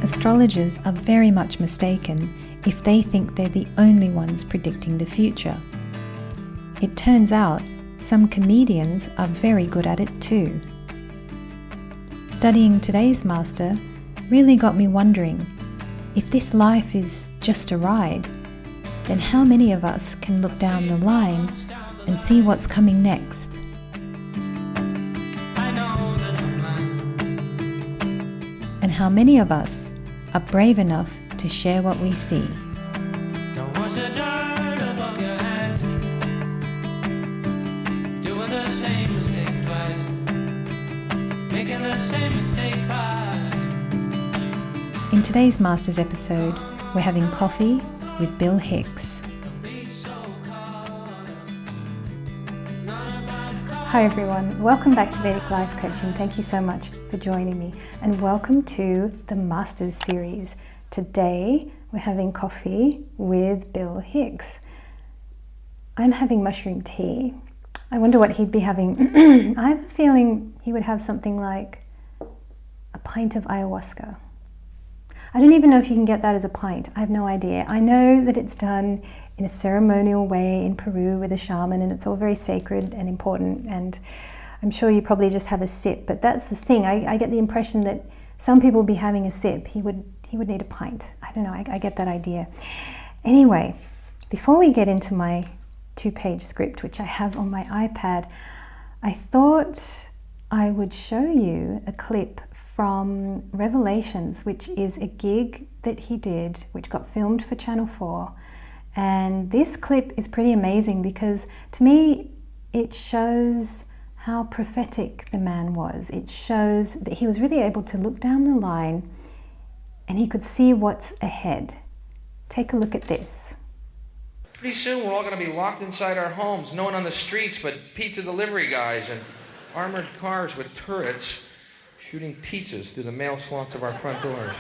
astrologers are very much mistaken if they think they're the only ones predicting the future. It turns out some comedians are very good at it too. Studying today's master really got me wondering, if this life is just a ride, then how many of us can look down the line and see what's coming next? And how many of us are brave enough to share what we see? Don't wash the dirt above your hands. Doing the same mistake twice. Making the same mistake twice. In today's Masters episode, we're having coffee with Bill Hicks. Hi everyone, welcome back to Vedic Life Coach, and thank you so much for joining me, and welcome to the Masters series. Today we're having coffee with Bill Hicks. I'm having mushroom tea. I wonder what he'd be having. I have a feeling he would have something like a pint of ayahuasca. I don't even know if you can get that as a pint. I have no idea. I know that it's done in a ceremonial way in Peru with a shaman, and it's all very sacred and important, and I'm sure you probably just have a sip, but that's the thing. I get the impression that some people would be having a sip. He would need a pint. I don't know, I get that idea. Anyway, before we get into my 2-page script, which I have on my iPad, I thought I would show you a clip from Revelations, which is a gig that he did, which got filmed for Channel 4. And this clip is pretty amazing because to me it shows how prophetic the man was. It shows that he was really able to look down the line and he could see what's ahead. Take a look at this. Pretty soon we're all going to be locked inside our homes, no one on the streets but pizza delivery guys and armored cars with turrets shooting pizzas through the mail slots of our front doors.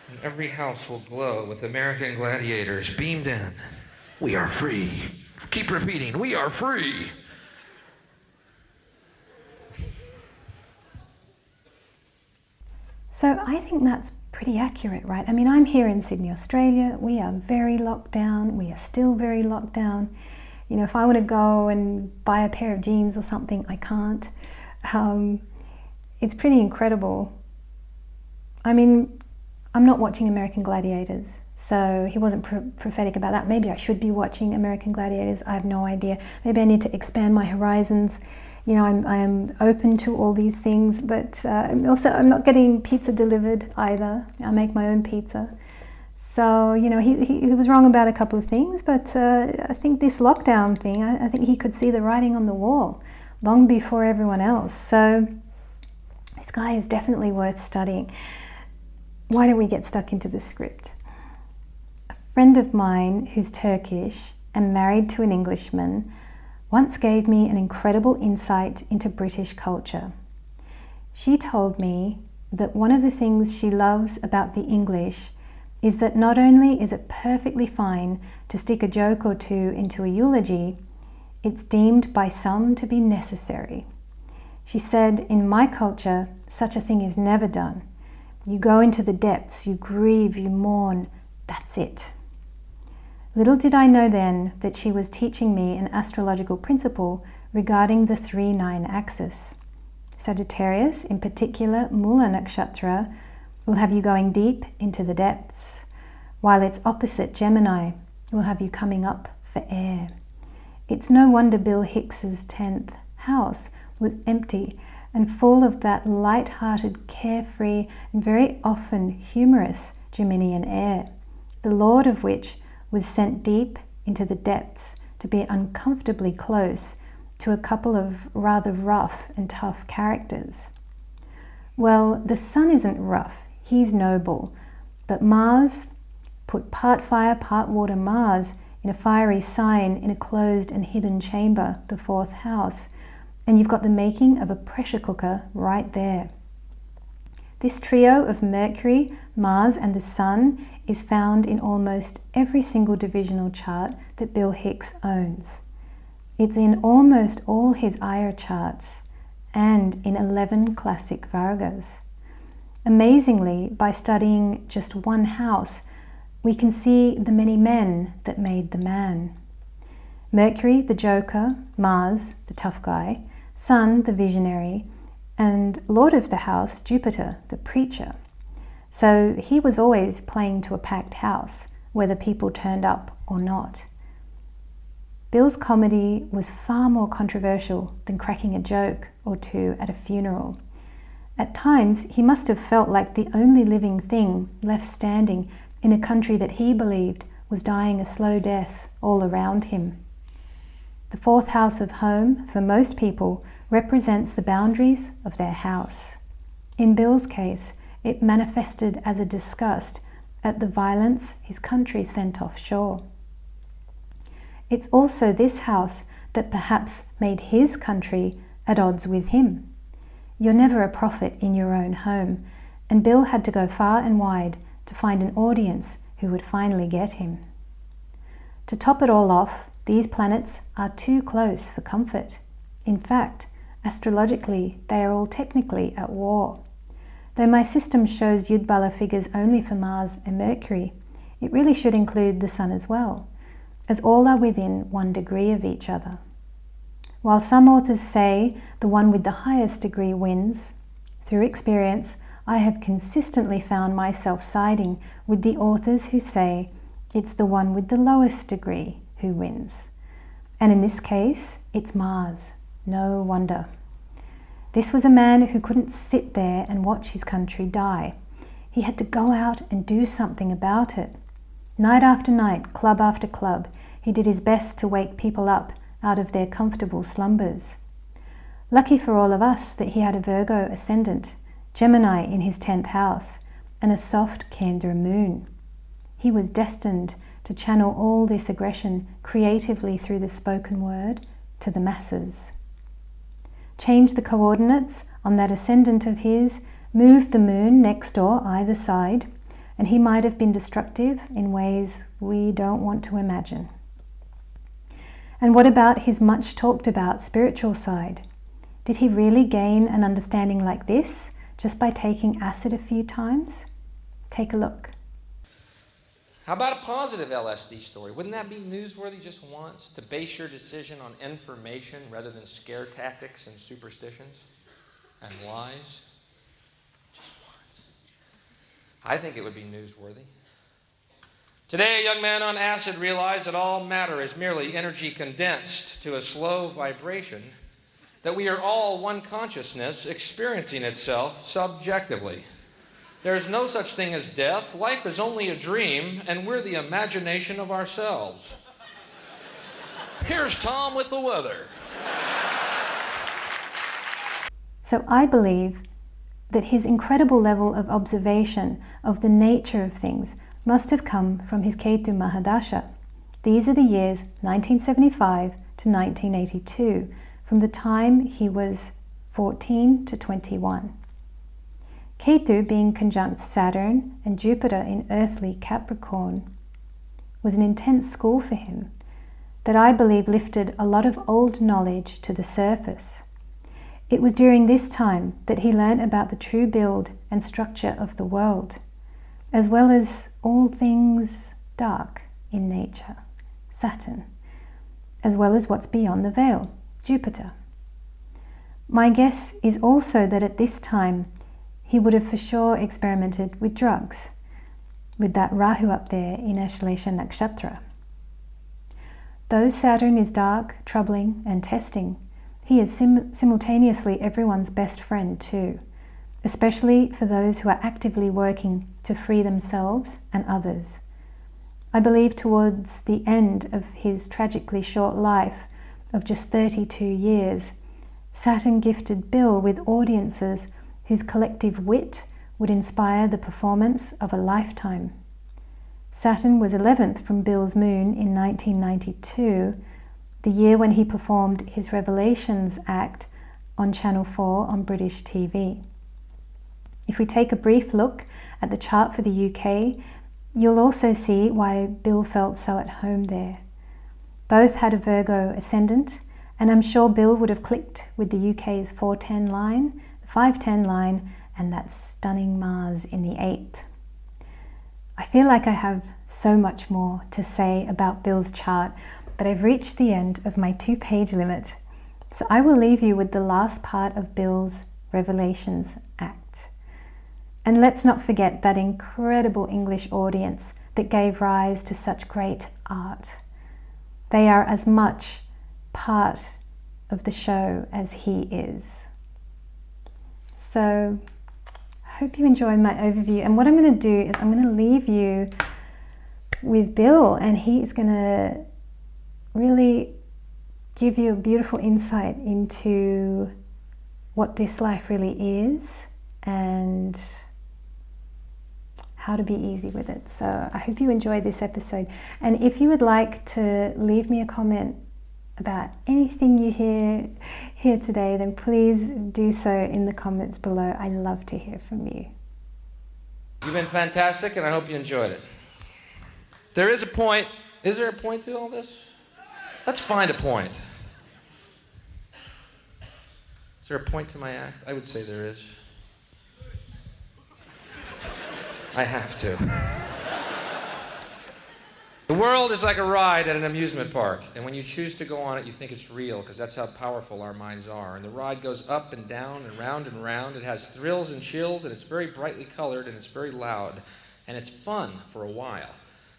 And every house will glow with American gladiators beamed in. We are free. Keep repeating, we are free. So I think that's pretty accurate, right? I mean, I'm here in Sydney, Australia. We are very locked down. We are still very locked down. You know, if I want to go and buy a pair of jeans or something, I can't. It's pretty incredible. I mean, I'm not watching American Gladiators, so he wasn't prophetic about that. Maybe I should be watching American Gladiators. I have no idea. Maybe I need to expand my horizons. You know, I am open to all these things, but also I'm not getting pizza delivered either. I make my own pizza. So, you know, he was wrong about a couple of things, but I think this lockdown thing, I think he could see the writing on the wall long before everyone else. So this guy is definitely worth studying. Why don't we get stuck into the script? A friend of mine who's Turkish and married to an Englishman once gave me an incredible insight into British culture. She told me that one of the things she loves about the English is that not only is it perfectly fine to stick a joke or two into a eulogy, it's deemed by some to be necessary. She said, in my culture, such a thing is never done. You go into the depths, you grieve, you mourn, that's it. Little did I know then that she was teaching me an astrological principle regarding the 3-9 axis. Sagittarius, in particular Mula Nakshatra, will have you going deep into the depths, while its opposite Gemini will have you coming up for air. It's no wonder Bill Hicks's 10th house was empty and full of that light-hearted, carefree, and very often humorous Geminian air, the lord of which was sent deep into the depths to be uncomfortably close to a couple of rather rough and tough characters. Well, the sun isn't rough, he's noble, but Mars, put part fire, part water Mars in a fiery sign in a closed and hidden chamber, the 4th house, and you've got the making of a pressure cooker right there. This trio of Mercury, Mars and the Sun is found in almost every single divisional chart that Bill Hicks owns. It's in almost all his Aya charts and in 11 classic Vargas. Amazingly, by studying just one house, we can see the many men that made the man. Mercury, the joker, Mars, the tough guy, Sun, the visionary, and Lord of the house, Jupiter, the preacher. So he was always playing to a packed house, whether people turned up or not. Bill's comedy was far more controversial than cracking a joke or two at a funeral. At times, he must have felt like the only living thing left standing in a country that he believed was dying a slow death all around him. The fourth house of home, for most people, represents the boundaries of their house. In Bill's case, it manifested as a disgust at the violence his country sent offshore. It's also this house that perhaps made his country at odds with him. You're never a prophet in your own home, and Bill had to go far and wide to find an audience who would finally get him. To top it all off, these planets are too close for comfort. In fact, astrologically, they are all technically at war. Though my system shows Yudbala figures only for Mars and Mercury, it really should include the Sun as well, as all are within 1 degree of each other. While some authors say the one with the highest degree wins, through experience, I have consistently found myself siding with the authors who say it's the one with the lowest degree who wins. And in this case, it's Mars. No wonder. This was a man who couldn't sit there and watch his country die. He had to go out and do something about it. Night after night, club after club, he did his best to wake people up out of their comfortable slumbers. Lucky for all of us that he had a Virgo ascendant, Gemini in his 10th house, and a soft Cancer moon. He was destined to channel all this aggression creatively through the spoken word to the masses. Change the coordinates on that ascendant of his, move the moon next door either side, and he might have been destructive in ways we don't want to imagine. And what about his much talked about spiritual side? Did he really gain an understanding like this just by taking acid a few times? Take a look. How about a positive LSD story? Wouldn't that be newsworthy just once, to base your decision on information rather than scare tactics and superstitions and lies? Just once. I think it would be newsworthy. Today, a young man on acid realized that all matter is merely energy condensed to a slow vibration, that we are all one consciousness experiencing itself subjectively. There is no such thing as death. Life is only a dream, and we're the imagination of ourselves. Here's Tom with the weather. So I believe that his incredible level of observation of the nature of things must have come from his Ketu Mahadasha. These are the years 1975 to 1982, from the time he was 14 to 21. Ketu, being conjunct Saturn and Jupiter in earthly Capricorn, was an intense school for him that I believe lifted a lot of old knowledge to the surface. It was during this time that he learnt about the true build and structure of the world, as well as all things dark in nature, Saturn, as well as what's beyond the veil, Jupiter. My guess is also that at this time he would have for sure experimented with drugs, with that Rahu up there in Ashlesha Nakshatra. Though Saturn is dark, troubling and testing, he is simultaneously everyone's best friend too, especially for those who are actively working to free themselves and others. I believe towards the end of his tragically short life of just 32 years, Saturn gifted Bill with audiences whose collective wit would inspire the performance of a lifetime. Saturn was 11th from Bill's moon in 1992, the year when he performed his Revelations act on Channel 4 on British TV. If we take a brief look at the chart for the UK, you'll also see why Bill felt so at home there. Both had a Virgo ascendant, and I'm sure Bill would have clicked with the UK's 410 line, the 510 line, and that stunning Mars in the 8th. I feel like I have so much more to say about Bill's chart, but I've reached the end of my 2-page limit. So I will leave you with the last part of Bill's Revelations Act. And let's not forget that incredible English audience that gave rise to such great art. They are as much part of the show as he is. So I hope you enjoy my overview. And what I'm going to do is I'm going to leave you with Bill, and he is going to really give you a beautiful insight into what this life really is and how to be easy with it. So I hope you enjoyed this episode. And if you would like to leave me a comment about anything you hear here today, then please do so in the comments below. I love to hear from you. You've been fantastic, and I hope you enjoyed it. There is a point. Is there a point to all this? Let's find a point. Is there a point to my act? I would say there is. I have to. The world is like a ride at an amusement park, and when you choose to go on it, you think it's real, because that's how powerful our minds are. And the ride goes up and down and round and round. It has thrills and chills, and it's very brightly colored, and it's very loud, and it's fun for a while.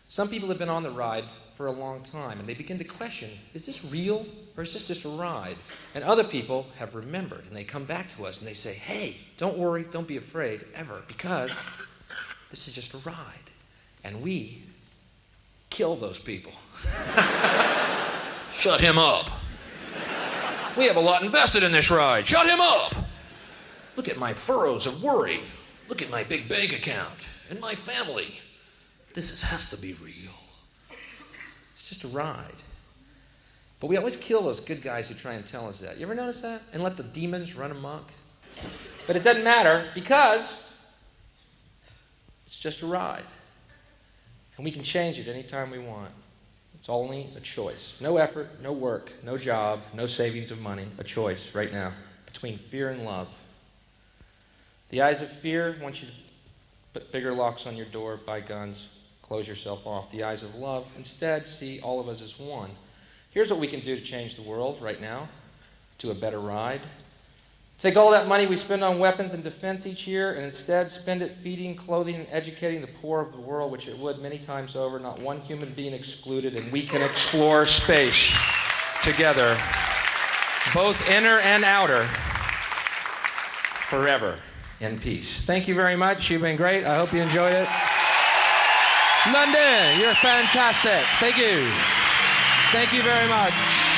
Some people have been on the ride for a long time, and they begin to question, is this real, or is this just a ride? And other people have remembered, and they come back to us, and they say, hey, don't worry, don't be afraid, ever, because this is just a ride, and we kill those people. Shut him up. We have a lot invested in this ride. Shut him up. Look at my furrows of worry. Look at my big bank account and my family. Has to be real. It's just a ride. But we always kill those good guys who try and tell us that. You ever notice that? And let the demons run amok? But it doesn't matter, because it's just a ride. And we can change it anytime we want. It's only a choice. No effort, no work, no job, no savings of money. A choice right now between fear and love. The eyes of fear want you to put bigger locks on your door, buy guns, close yourself off. The eyes of love instead see all of us as one. Here's what we can do to change the world right now to a better ride. Take all that money we spend on weapons and defense each year and instead spend it feeding, clothing, and educating the poor of the world, which it would many times over, not one human being excluded, and we can explore space together, both inner and outer, forever in peace. Thank you very much. You've been great. I hope you enjoyed it. London, you're fantastic. Thank you. Thank you very much.